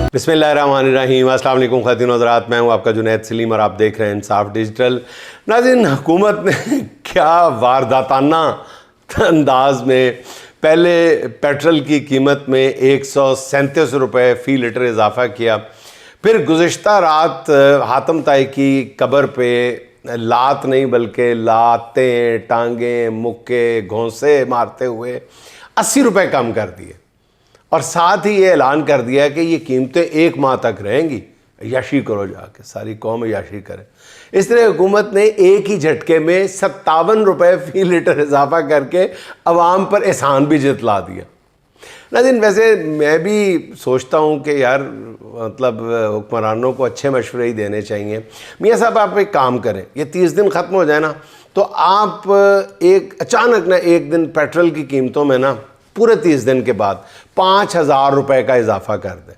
बिस्मिल्लाहिर्रहमानिर्रहीम। अस्सलाम वालेकुम ख़वातीन हज़रात, मैं हूँ आपका जुनैद सलीम और आप देख रहे हैं इंसाफ डिजिटल। नाज़रीन, हुकूमत ने क्या वारदाताना अंदाज में पहले पेट्रोल की कीमत में 137 रुपये फ़ी लीटर इजाफ़ा किया, फिर गुज़िश्ता रात हातम ताई की कब्र पे लात नहीं बल्कि लातें, टांगें, मुक्के, घोंसे मारते हुए 80 रुपये कम कर दिए और साथ ही ये ऐलान कर दिया कि ये कीमतें 1 माह तक रहेंगी। याशी करो, जाके सारी कौम याशी करे। इस तरह हुकूमत ने एक ही झटके में 57 रुपये फ़ी लीटर इजाफा करके अवाम पर एहसान भी जतला दिया। लेकिन वैसे मैं भी सोचता हूँ कि यार मतलब हुक्मरानों को अच्छे मशवरे ही देने चाहिए। मियाँ साहब, आप एक काम करें, ये 30 दिन ख़त्म हो जाए ना तो आप एक अचानक ना एक दिन पेट्रोल की कीमतों में ना पूरे 30 दिन के बाद 5,000 रुपये का इजाफा कर दें।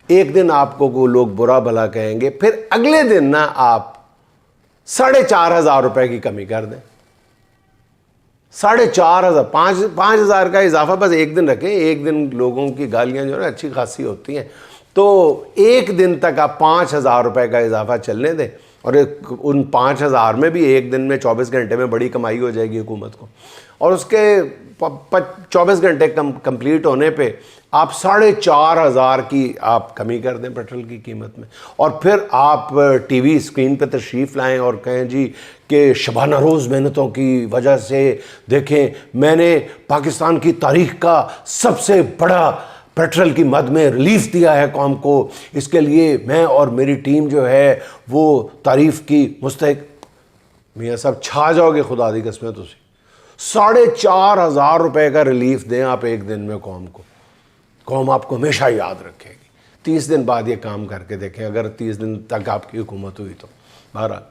एक दिन आपको वो लोग बुरा भला कहेंगे, फिर अगले दिन ना आप 4,500 रुपये की कमी कर दें। 4,500, 5,000 का इजाफा बस एक दिन रखें। एक दिन लोगों की गालियां जो है अच्छी खासी होती हैं, तो एक दिन तक आप 5,000 रुपये का इजाफा चलने दें और उन 5,000 में भी एक दिन में 24 घंटे में बड़ी कमाई हो जाएगी हुकूमत को। और उसके 24 घंटे कंप्लीट होने पे आप 4,500 की आप कमी कर दें पेट्रोल की कीमत में। और फिर आप टीवी स्क्रीन पे तशरीफ़ लाएं और कहें जी कि शबाना रोज़ मेहनतों की वजह से देखें मैंने पाकिस्तान की तारीख़ का सबसे बड़ा पेट्रोल की मद में रिलीफ दिया है कौम को, इसके लिए मैं और मेरी टीम जो है वो तारीफ़ की मुस्तहिक। मियाँ साहब, छा जाओगे खुदा दी कसमें। तुसी 4,500 रुपये का रिलीफ दें आप एक दिन में कौम को, कौम आपको हमेशा याद रखेगी। 30 दिन बाद ये काम करके देखें, अगर 30 दिन तक आपकी हुकूमत हुई तो। बहरहाल,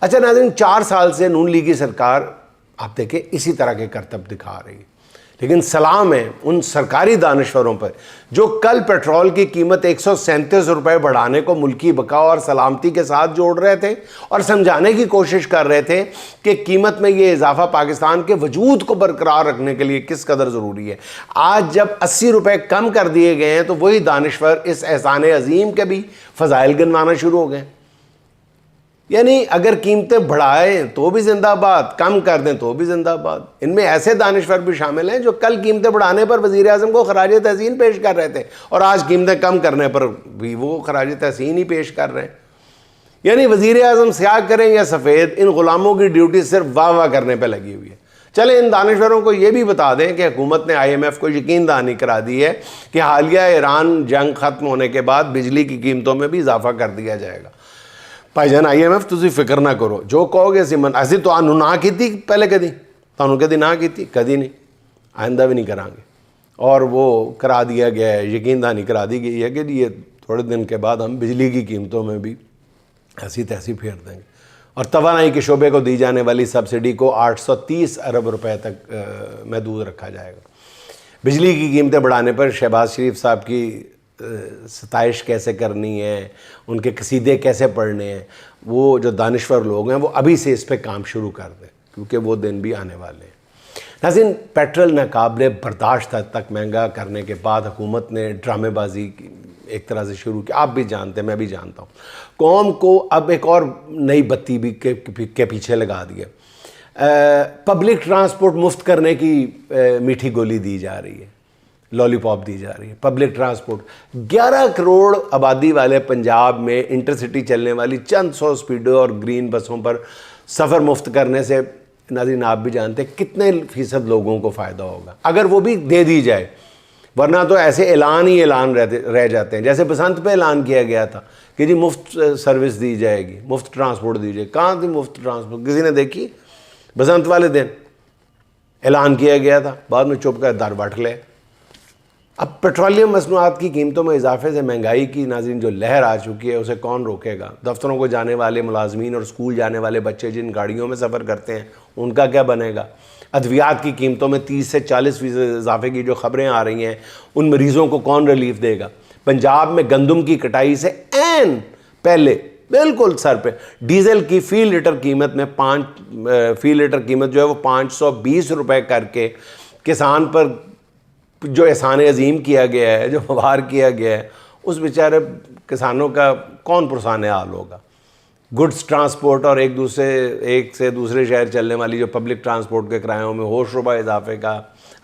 अच्छा नाज़रीन, 4 साल से नून लीगी सरकार आप देखें इसी तरह के करतब दिखा रही है, लेकिन सलाम है उन सरकारी दानश्वरों पर जो कल पेट्रोल की कीमत 137 रुपये बढ़ाने को मुल्की बका और सलामती के साथ जोड़ रहे थे और समझाने की कोशिश कर रहे थे कि कीमत में ये इजाफा पाकिस्तान के वजूद को बरकरार रखने के लिए किस कदर ज़रूरी है। आज जब 80 रुपये कम कर दिए गए हैं तो वही दानश्वर इस एहसान अजीम के भी फ़ज़ाइल गिनवाना शुरू हो गए। यानी अगर कीमतें बढ़ाएं तो भी जिंदाबाद, कम कर दें तो भी जिंदाबाद। इनमें ऐसे दानिश्वर भी शामिल हैं जो कल कीमतें बढ़ाने पर वज़ीर आज़म को खराज तहसीन पेश कर रहे थे और आज कीमतें कम करने पर भी वो खराज तहसीन ही पेश कर रहे हैं। यानी वज़ीर आज़म स्याह करें या सफ़ेद, इन ग़ुलामों की ड्यूटी सिर्फ वाह वाह करने पर लगी हुई है। चले इन दानिश्वरों को ये भी बता दें कि हुकूमत ने IMF को यकीन दहानी करा दी है कि हालिया ईरान जंग ख़त्म होने के बाद बिजली की कीमतों में भी इजाफा कर दिया जाएगा। भाईजान IMF तुसी फिक्र ना करो, जो कहोगे असी तो आनू ना की थी पहले, कदी ना की थी, कदी नहीं, आइंदा भी नहीं करांगे। और वो करा दिया गया है, यकीन दहानी करा दी गई है कि ये थोड़े दिन के बाद हम बिजली की कीमतों में भी ऐसी तैसी फेर देंगे। और तवानाई के शोबे को दी जाने वाली सब्सिडी को 830 अरब रुपए तक महदूद रखा जाएगा। बिजली की कीमतें बढ़ाने पर शहबाज शरीफ साहब की सताइश कैसे करनी है, उनके कसीदे कैसे पढ़ने हैं, वो जो दानिश्वर लोग हैं वो अभी से इस पर काम शुरू कर दें, क्योंकि वो दिन भी आने वाले हैं। नाज़रीन, पेट्रोल नाकाबिले बर्दाश्त हद तक महंगा करने के बाद हुकूमत ने ड्रामेबाजी एक तरह से शुरू की। आप भी जानते हैं, मैं भी जानता हूँ। कौम को अब एक और नई बत्ती भी के पीछे लगा दिया। पब्लिक ट्रांसपोर्ट मुफ्त करने की मीठी गोली दी जा रही है, लॉलीपॉप दी जा रही है। पब्लिक ट्रांसपोर्ट 11 करोड़ आबादी वाले पंजाब में इंटरसिटी चलने वाली चंद 100 स्पीडो और ग्रीन बसों पर सफ़र मुफ्त करने से नाज़रीन आप भी जानते हैं कितने फ़ीसद लोगों को फ़ायदा होगा अगर वो भी दे दी जाए। वरना तो ऐसे ऐलान ही ऐलान रह जाते हैं। जैसे बसंत पे ऐलान किया गया था कि जी मुफ्त सर्विस दी जाएगी, मुफ्त ट्रांसपोर्ट दी जाएगी। कहाँ थी मुफ्त ट्रांसपोर्ट? किसी ने देखी? बसंत वाले दिन ऐलान किया गया था, बाद में चुप कर दर बट ले। अब पेट्रोलियम मसनूआत की कीमतों में इजाफे से महंगाई की नाज़रीन जो लहर आ चुकी है उसे कौन रोकेगा। दफ्तरों को जाने वाले मुलाजमीन और स्कूल जाने वाले बच्चे जिन गाड़ियों में सफ़र करते हैं उनका क्या बनेगा। अद्वियात की कीमतों में 30 से 40% इजाफे की जो ख़बरें आ रही हैं, उन मरीज़ों को कौन रिलीफ देगा। पंजाब में गंदम की कटाई से ऐन पहले बिल्कुल सर पे डीजल की फ़ी लीटर कीमत में फ़ी लीटर कीमत जो है वो 520 रुपये करके किसान पर जो एहसान अजीम किया गया है, जो व्यवहार किया गया है, उस बेचारे किसानों का कौन पुरसाने हाल होगा। गुड्स ट्रांसपोर्ट और एक से दूसरे शहर चलने वाली जो पब्लिक ट्रांसपोर्ट के किरायों में होशरुबा इजाफे का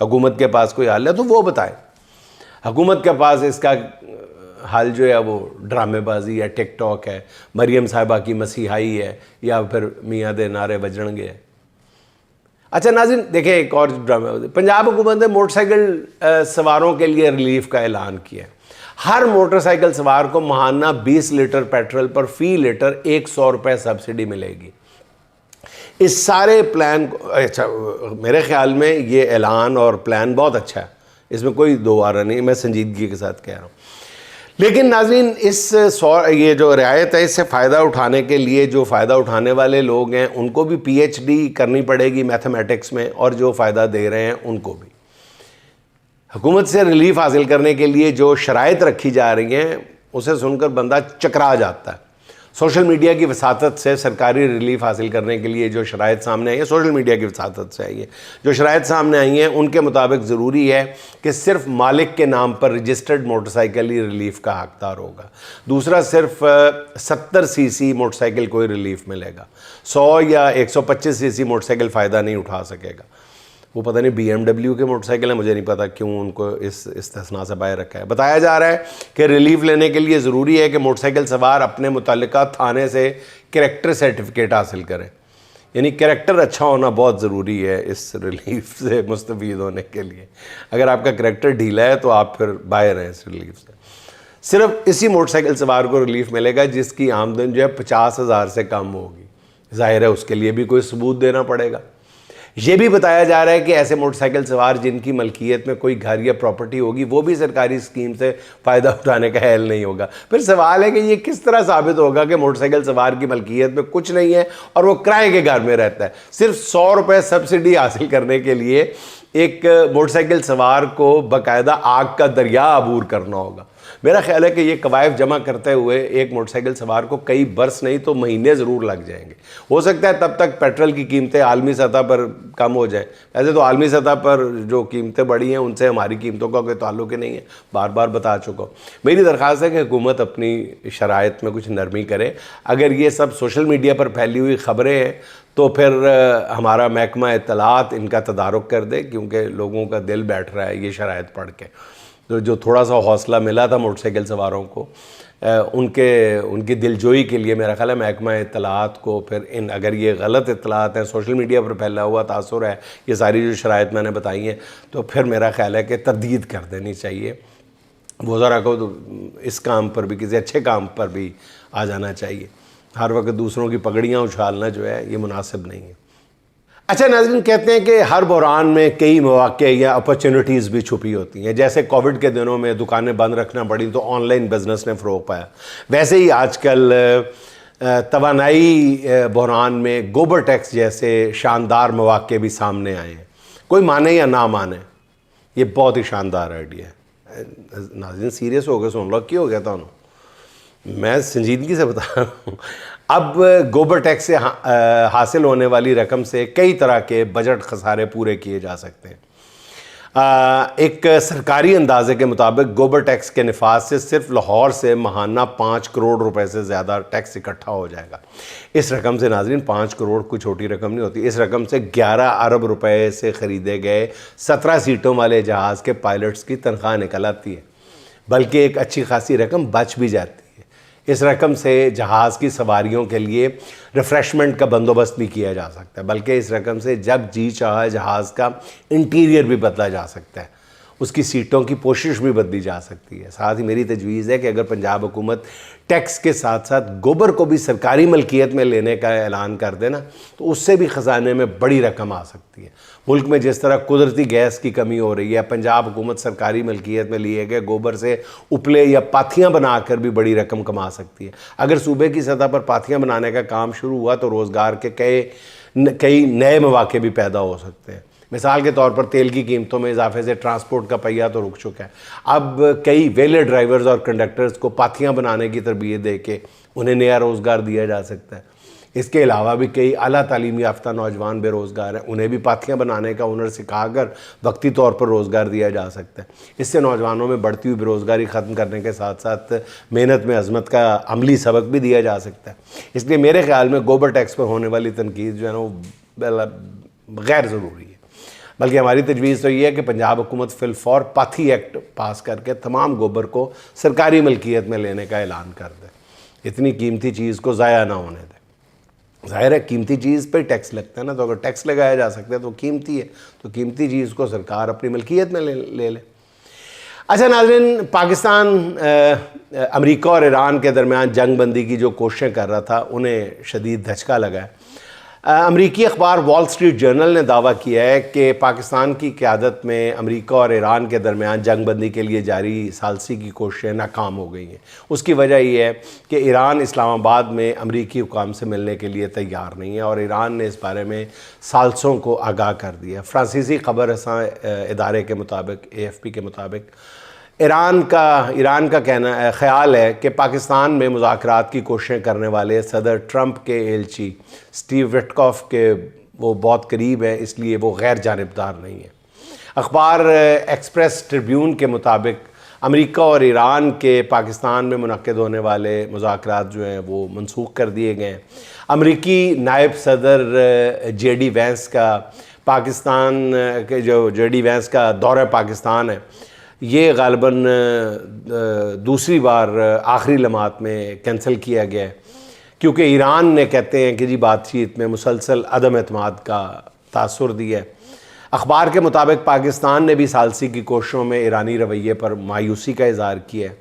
हुकूमत के पास कोई हल है तो वो बताए। हुकूमत के पास इसका हाल जो है वो ड्रामेबाजी है, टिकटॉक है, मरियम साहिबा की मसीहाई है, या फिर मियाँ दे नारे बजणगे है। अच्छा नाज़रीन, देखें एक और ड्रामेबाजी, पंजाब हुकूमत ने मोटरसाइकिल सवारों के लिए रिलीफ का ऐलान किया है। हर मोटरसाइकिल सवार को माहाना 20 लीटर पेट्रोल पर फी लीटर 100 रुपये सब्सिडी मिलेगी। इस सारे प्लान को, अच्छा मेरे ख्याल में ये ऐलान और प्लान बहुत अच्छा है, इसमें कोई दो आरा नहीं, मैं संजीदगी के साथ कह रहा हूँ। लेकिन नाज़रीन, ये जो रियायत है इससे फ़ायदा उठाने के लिए जो फ़ायदा उठाने वाले लोग हैं उनको भी PhD करनी पड़ेगी मैथमेटिक्स में, और जो फ़ायदा दे रहे हैं उनको भी। हुकूमत से रिलीफ हासिल करने के लिए जो शराइत रखी जा रही हैं उसे सुनकर बंदा चकरा जाता है। सोशल मीडिया की वसातत से सरकारी रिलीफ हासिल करने के लिए जो शराइत सामने आई है, सोशल मीडिया की वसातत से आई है, जो शराइत सामने आई हैं उनके मुताबिक ज़रूरी है कि सिर्फ मालिक के नाम पर रजिस्टर्ड मोटरसाइकिल ही रिलीफ का हकदार होगा। दूसरा, सिर्फ 70 सीसी मोटरसाइकिल को ही रिलीफ मिलेगा। 100 या 125 सीसी मोटरसाइकिल फ़ायदा नहीं उठा सकेगा। वो पता नहीं BMW के मोटरसाइकिल है, मुझे नहीं पता क्यों उनको इस इस्तिस्ना से बाहर रखा है। बताया जा रहा है कि रिलीफ लेने के लिए ज़रूरी है कि मोटरसाइकिल सवार अपने मुतल्लिका थाने से कैरेक्टर सर्टिफिकेट हासिल करें। यानी कैरेक्टर अच्छा होना बहुत ज़रूरी है इस रिलीफ से मुस्तफ़ीद होने के लिए। अगर आपका कैरेक्टर ढीला है तो आप फिर बाहर हैं इस रिलीफ से। सिर्फ इसी मोटरसाइकिल सवार को रिलीफ मिलेगा जिसकी आमदन जो है 50,000 से कम होगी। ज़ाहिर है उसके लिए भी कोई सबूत देना पड़ेगा। ये भी बताया जा रहा है कि ऐसे मोटरसाइकिल सवार जिनकी मलकियत में कोई घर या प्रॉपर्टी होगी वो भी सरकारी स्कीम से फ़ायदा उठाने का हल नहीं होगा। फिर सवाल है कि ये किस तरह साबित होगा कि मोटरसाइकिल सवार की मलकियत में कुछ नहीं है और वो किराए के घर में रहता है। सिर्फ 100 रुपये सब्सिडी हासिल करने के लिए एक मोटरसाइकिल सवार को बाकायदा आग का दरिया अबूर करना होगा। मेरा ख्याल है कि ये कवायद जमा करते हुए एक मोटरसाइकिल सवार को कई बरस नहीं तो महीने ज़रूर लग जाएंगे। हो सकता है तब तक पेट्रोल की कीमतें आलमी सतह पर कम हो जाए। वैसे तो आलमी सतह पर जो कीमतें बढ़ी हैं उनसे हमारी कीमतों का कोई ताल्लुक ही नहीं है, बार बार बता चुका हूँ। मेरी दरख्वास्त है कि हुकूमत अपनी शराइत में कुछ नरमी करे। अगर ये सब सोशल मीडिया पर फैली हुई ख़बरें हैं तो फिर हमारा महकमा इत्तलात इनका तदारुक कर दे, क्योंकि लोगों का दिल बैठ रहा है ये शराइत पढ़ के। तो जो थोड़ा सा हौसला मिला था मोटरसाइकिल सवारों को उनकी दिलजोई के लिए मेरा ख्याल है महकमा इत्तलात को फिर अगर ये गलत इत्तलात हैं, सोशल मीडिया पर फैला हुआ तासुर है, ये सारी जो शराइत मैंने बताई हैं, तो फिर मेरा ख्याल है कि तरदीद कर देनी चाहिए। वज़रा को तो इस काम पर भी, किसी अच्छे काम पर भी आ जाना चाहिए। हर वक्त दूसरों की पगड़ियाँ उछालना जो है ये मुनासिब नहीं है। अच्छा नाज़रीन, कहते हैं कि हर बहरान में कई मौक़े या अपॉर्चुनिटीज़ भी छुपी होती हैं। जैसे कोविड के दिनों में दुकानें बंद रखना पड़ी तो ऑनलाइन बिज़नेस ने फ़रोग़ पाया, वैसे ही आजकल तवानाई बहरान में गोबर टैक्स जैसे शानदार मौक़े भी सामने आए हैं। कोई माने या ना माने, ये बहुत ही शानदार आइडिया है। नाज़रीन सीरियस हो गए, सुन लो क्यों हो गया था, मैं संजीदगी से बता रहा हूँ। अब गोबर टैक्स से हासिल होने वाली रकम से कई तरह के बजट खसारे पूरे किए जा सकते हैं। एक सरकारी अंदाजे के मुताबिक गोबर टैक्स के निफाज से सिर्फ लाहौर से माहाना 5 करोड़ रुपए से ज़्यादा टैक्स इकट्ठा हो जाएगा। इस रकम से नाज़रीन 5 करोड़ कोई छोटी रकम नहीं होती। इस रकम से 11 अरब रुपए से ख़रीदे गए 17 सीटों वाले जहाज़ के पायलट्स की तनख्वाह निकल आती है, बल्कि एक अच्छी खासी रकम बच भी जाती है। इस रकम से जहाज़ की सवारियों के लिए रिफ़्रेशमेंट का बंदोबस्त भी किया जा सकता है, बल्कि इस रकम से जब जी चाहे जहाज़ का इंटीरियर भी बदला जा सकता है, उसकी सीटों की पोशिश भी बदली जा सकती है। साथ ही मेरी तजवीज़ है कि अगर पंजाब हुकूमत टैक्स के साथ साथ गोबर को भी सरकारी मलकियत में लेने का ऐलान कर देना तो उससे भी ख़जाने में बड़ी रकम आ सकती है। मुल्क में जिस तरह कुदरती गैस की कमी हो रही है, पंजाब हुकूमत सरकारी मलकियत में लिए गए गोबर से उपले या पाथियाँ बनाकर भी बड़ी रकम कमा सकती है। अगर सूबे की सतह पर पाथियाँ बनाने का काम शुरू हुआ तो रोज़गार के कई नए मौक़े भी पैदा हो सकते हैं। मिसाल के तौर पर तेल की कीमतों में इजाफे से ट्रांसपोर्ट का पहिया तो रुक चुका है। अब कई वेले ड्राइवर्स और कंडक्टर्स को पाथियाँ बनाने की तरबियत दे के उन्हें नया रोज़गार दिया जा सकता है। इसके अलावा भी कई आला तालीम याफ्ता नौजवान बेरोज़गार हैं, उन्हें भी पाथियाँ बनाने का हुनर सिखाकर वक्ती तौर पर रोज़गार दिया जा सकता है। इससे नौजवानों में बढ़ती हुई बेरोज़गारी ख़त्म करने के साथ साथ मेहनत में अज़मत का अमली सबक भी दिया जा सकता है। इसलिए मेरे ख़्याल में गोबर टैक्स पर होने वाली तनकीद जो है ना वो गैर ज़रूरी है। बल्कि हमारी तजवीज़ तो ये है कि पंजाब हुकूमत फिलफौर पाथी एक्ट पास करके तमाम गोबर को सरकारी मलकियत में लेने का ऐलान कर दे। इतनी कीमती चीज़ को ज़ाया ना होने दे। ज़ाहिर है कीमती चीज़ पर टैक्स लगता है ना, तो अगर टैक्स लगाया जा सकता है तो कीमती है, तो कीमती चीज़ को सरकार अपनी मलकियत में ले ले। अच्छा नाज़रीन, पाकिस्तान अमेरिका और ईरान के दरमियान जंग बंदी की जो कोशिशें कर रहा था उन्हें शदीद धचका लगा है। अमरीकी अखबार वॉल स्ट्रीट जर्नल ने दावा किया है कि पाकिस्तान की क़यादत में अमेरिका और ईरान के दरमियान जंग बंदी के लिए जारी सालसी की कोशिशें नाकाम हो गई हैं। उसकी वजह यह है कि ईरान इस्लामाबाद में अमरीकी हुकाम से मिलने के लिए तैयार नहीं है और ईरान ने इस बारे में सालसों को आगाह कर दिया। फ्रांसीसी खबर रसां इदारे के मुताबिक, AFP के मुताबिक, ईरान का ख्याल है कि पाकिस्तान में मुज़ाकरात की कोशिशें करने वाले सदर ट्रंप के एलची स्टीव विटकॉफ के वो बहुत करीब है, इसलिए वो गैर जानिबदार नहीं है। अखबार एक्सप्रेस ट्रिब्यून के मुताबिक अमेरिका और ईरान के पाकिस्तान में मुनक्किद होने वाले मुज़ाकरात जो हैं वो मनसूख कर दिए गए हैं। अमेरिकी नायब सदर JD वैंस का पाकिस्तान के जो JD वैंस का दौरा पाकिस्तान है, ये ग़ालिबन दूसरी बार आखिरी लम्हात में कैंसिल किया गया है, क्योंकि ईरान ने कहते हैं कि जी बातचीत में मुसलसल अदम एतमाद का तासुर दिया है। अखबार के मुताबिक पाकिस्तान ने भी सालसी की कोशिशों में ईरानी रवैये पर मायूसी का इज़हार किया है।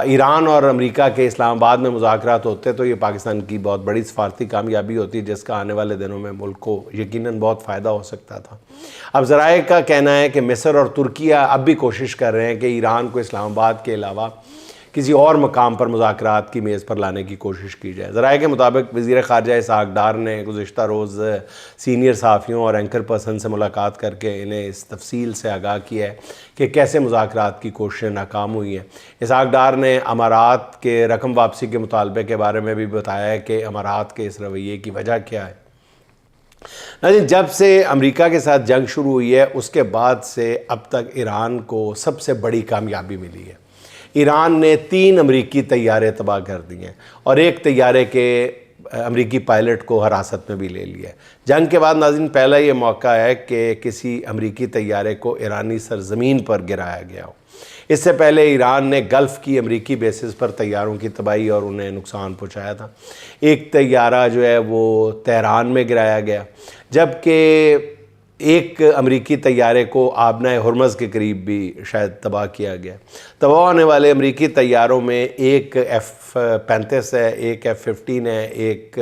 ईरान और अमेरिका के इस्लामाबाद में मुज़ाकरात होते तो ये पाकिस्तान की बहुत बड़ी सफारती कामयाबी होती, जिसका आने वाले दिनों में मुल्क को यकीनन बहुत फ़ायदा हो सकता था। अब ज़राए का कहना है कि मिस्र और तुर्किया अब भी कोशिश कर रहे हैं कि ईरान को इस्लामाबाद के अलावा किसी और मकाम पर मुज़ाकरात की मेज़ पर लाने की कोशिश की जाए। ज़राए के मुताबिक वज़ीर ख़ारजा इसहाक़ डार ने गुज़िश्ता रोज़ सीनियर सहाफ़ियों और एंकर पर्सन से मुलाकात करके इन्हें इस तफसील से आगाह किया है कि कैसे मुज़ाकरात की कोशिशें नाकाम हुई हैं। इसहाक़ डार ने अमारात के रकम वापसी के मुतालबे के बारे में भी बताया है कि अमारात के इस रवैये की वजह क्या है। लेकिन जब से अमेरिका के साथ जंग शुरू हुई है उसके बाद से अब तक ईरान को सबसे बड़ी कामयाबी मिली है। ईरान ने 3 अमरीकी तैयारे तबाह कर दिए हैं और एक तैयारे के अमरीकी पायलट को हिरासत में भी ले लिया है। जंग के बाद नाज़रीन पहला ये मौका है कि किसी अमरीकी तैयारे को ईरानी सरज़मीन पर गिराया गया हो। इससे पहले ईरान ने गल्फ़ की अमरीकी बेसिस पर तैयारों की तबाही और उन्हें नुकसान पहुँचाया था। एक तैयारा जो है वो तेहरान में गिराया गया, जबकि एक अमरीकी तैयारे को आबना हुरमज़ के करीब भी शायद तबाह किया गया। तबाह होने वाले अमरीकी तैयारों में एक F-35 है, एक F-15 है, एक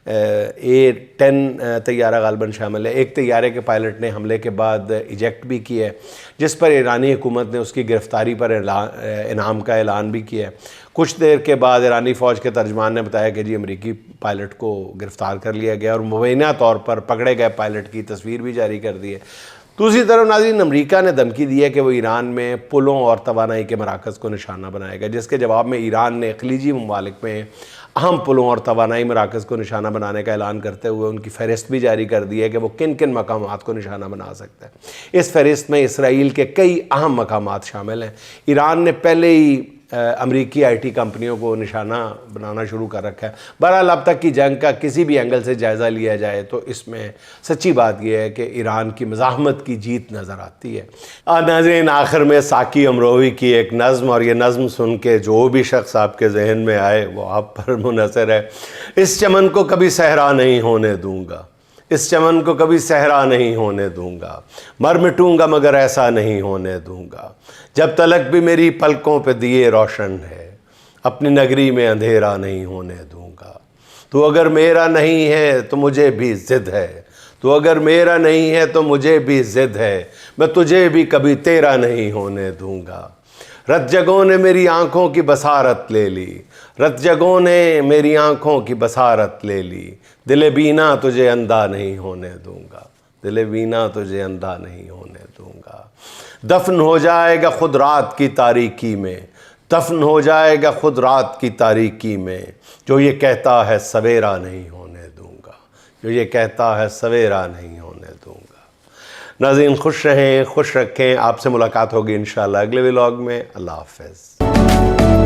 A-10 तैयारा ग़ालिबन शामिल है। एक तैयारे के पायलट ने हमले के बाद इजेक्ट भी किया है, जिस पर ईरानी हुकूमत ने उसकी गिरफ़्तारी पर इनाम का ऐलान भी किया है। कुछ देर के बाद ईरानी फ़ौज के तर्जमान ने बताया कि जी अमरीकी पायलट को गिरफ़्तार कर लिया गया और मुबैना तौर पर पकड़े गए पायलट की तस्वीर भी जारी कर दी है। दूसरी तरफ नाज़रीन अमरीका ने धमकी दी है कि वो ईरान में पुलों और तवानाई के मराकज़ को निशाना बनाएगा, जिसके जवाब में ईरान ने खलीजी ममालिक में अहम पुलों और तवानाई मराकज़ को निशाना बनाने का ऐलान करते हुए उनकी फ़हरिस्त भी जारी कर दी है कि वो किन किन मकामात को निशाना बना सकता है। इस फ़हरिस्त में इसराइल के कई अहम मकामात शामिल हैं। ईरान ने पहले ही अमरीकी IT कंपनियों को निशाना बनाना शुरू कर रखा है। बहरहाल अब तक की जंग का किसी भी एंगल से जायज़ा लिया जाए तो इसमें सच्ची बात यह है कि ईरान की मज़ाहमत की जीत नज़र आती है। नाज़रीन आखिर में साकी अमरोही की एक नज़्म, और ये नज़्म सुन के जो भी शख्स आपके जहन में आए वो आप पर मुनहसर है। इस चमन को कभी सहरा नहीं होने दूँगा, इस चमन को कभी सहरा नहीं होने दूँगा, मर मिटूँगा मगर ऐसा नहीं होने दूँगा। जब तलक भी मेरी पलकों पे दिए रोशन है, अपनी नगरी में अंधेरा नहीं होने दूँगा। तो अगर मेरा नहीं है तो मुझे भी ज़िद है, तो अगर मेरा नहीं है तो मुझे भी ज़िद है, मैं तुझे भी कभी तेरा नहीं होने दूँगा। रत जगों ने मेरी आँखों की बसारत ले ली, रत जगों ने मेरी आँखों की बसारत ले ली, दिले बीना तुझे अंधा नहीं होने दूँगा, दिले बीना तुझे अंधा नहीं होने दूँगा। दफन हो जाएगा खुद रात की तारीकी में, दफन हो जाएगा खुद रात की तारीकी में, जो ये कहता है सवेरा नहीं होने दूंगा, जो ये कहता है सवेरा नहीं होने दूंगा। नाज़रीन खुश रहें, खुश रखें। आपसे मुलाकात होगी इंशाअल्लाह अगले व्लॉग में। अल्लाह हाफ़िज़।